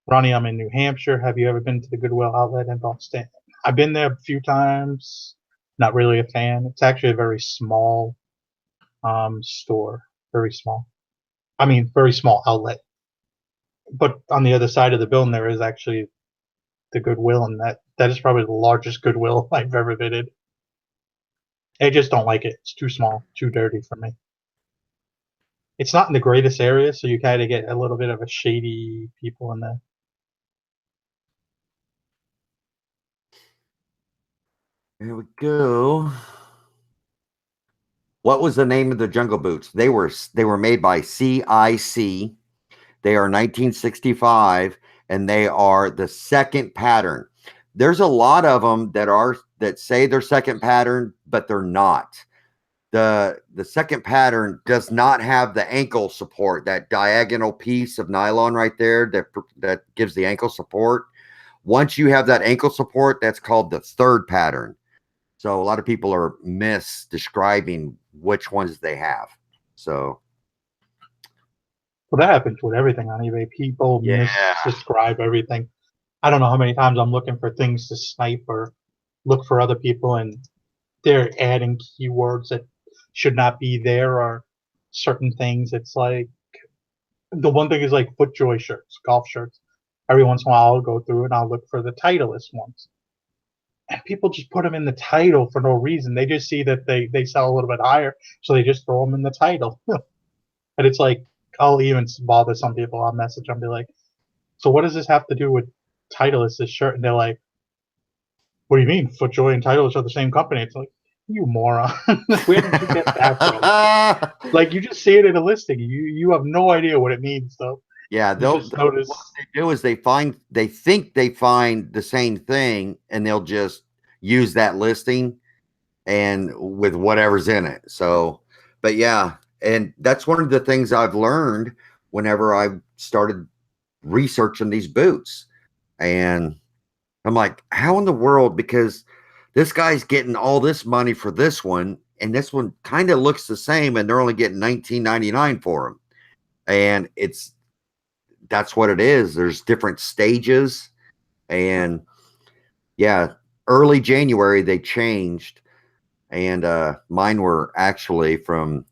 Ronnie, I'm in New Hampshire. Have you ever been to the Goodwill outlet in Boston? I've been there a few times. Not really a fan. It's actually a very small store. Very small. I mean, very small outlet. But on the other side of the building, there is actually the Goodwill, and that is probably the largest Goodwill I've ever visited. I just don't like it. It's too small, too dirty for me. It's not in the greatest area, so you kind of get a little bit of a shady people in there. Here we go. What was the name of the Jungle Boots? They were made by CIC. They are 1965, and they are the second pattern. There's a lot of them that say they're second pattern, but they're not. The second pattern does not have the ankle support, that diagonal piece of nylon right there that gives the ankle support. Once you have that ankle support, that's called the third pattern. So a lot of people are misdescribing which ones they have. So Well, that happens with everything on eBay. People yeah, misdescribe everything. I don't know how many times I'm looking for things to snipe or look for other people, and they're adding keywords that should not be there or certain things. It's like the one thing is like FootJoy shirts, golf shirts. Every once in a while, I'll go through and I'll look for the Titleist ones. And people just put them in the title for no reason. They just see that they sell a little bit higher, so they just throw them in the title. And it's like, I'll even bother some people. I'll message them, be like, so what does this have to do with Titleist, this shirt? And they're like, what do you mean? FootJoy and Titleist are the same company. It's like, you moron. Where did you get that from? Like, you just see it in a listing. You have no idea what it means, though. yeah. You They'll just what notice. they do is they think they find the same thing, and they'll just use that listing and with whatever's in it. So, but yeah, and that's one of the things I've learned whenever I started researching these boots. And I'm like, how in the world? Because this guy's getting all this money for this one, and this one kind of looks the same, and they're only getting $19.99 for them. And that's what it is. There's different stages, and yeah, early January they changed, and mine were actually from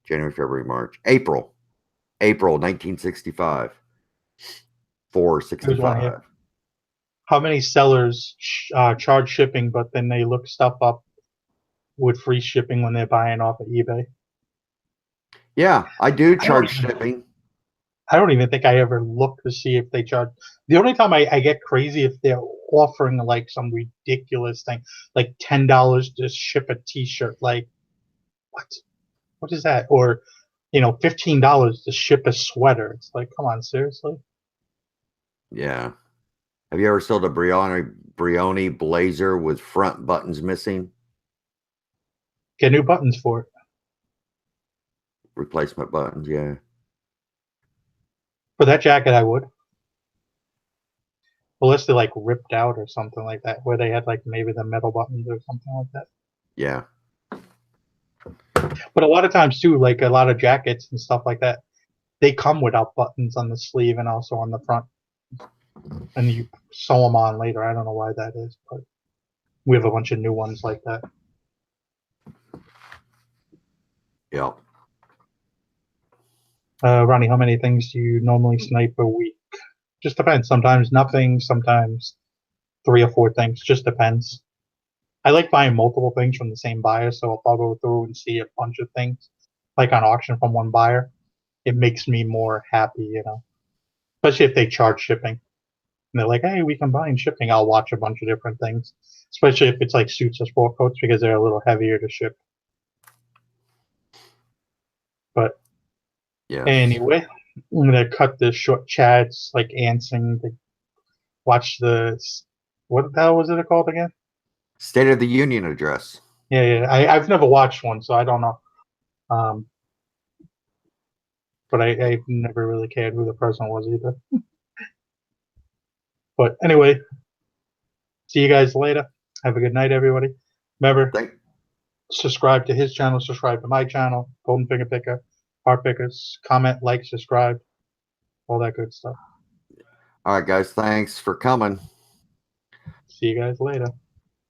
January, February, March, April 1965, Here's one here. 465. How many sellers charge shipping, but then they look stuff up with free shipping when they're buying off of eBay? Yeah, I do I don't charge even shipping. I don't even think I ever look to see if they charge. The only time I get crazy if they're offering like some ridiculous thing, like $10 to ship a T-shirt. Like what? What is that? Or $15 to ship a sweater. It's like, come on, seriously? Yeah. Have you ever sold a Brioni blazer with front buttons missing? Get new buttons for it. Replacement buttons, yeah. For that jacket, I would. Unless they like ripped out or something like that, where they had like maybe the metal buttons or something like that. Yeah. But a lot of times too, like a lot of jackets and stuff like that, they come without buttons on the sleeve and also on the front, and you sew them on later. I don't know why that is, but we have a bunch of new ones like that. Yeah. Ronnie, how many things do you normally snipe a week? Just depends. Sometimes nothing, sometimes 3 or 4 things. Just depends. I like buying multiple things from the same buyer, so if I'll go through and see a bunch of things, like on auction from one buyer, it makes me more happy. Especially if they charge shipping. And they're like, hey, we combine shipping. I'll watch a bunch of different things, especially if it's like suits or sport coats because they're a little heavier to ship. But Yes. anyway, I'm gonna cut this short. Chad's like answering to watch what the hell was it called again? State of the Union address. Yeah, yeah. I've never watched one, so I don't know. Um, but I never really cared who the person was either. But anyway, see you guys later. Have a good night, everybody. Remember, subscribe to his channel, subscribe to my channel, Golden Finger Picker, Heart Pickers, comment, like, subscribe, all that good stuff. All right, guys. Thanks for coming. See you guys later.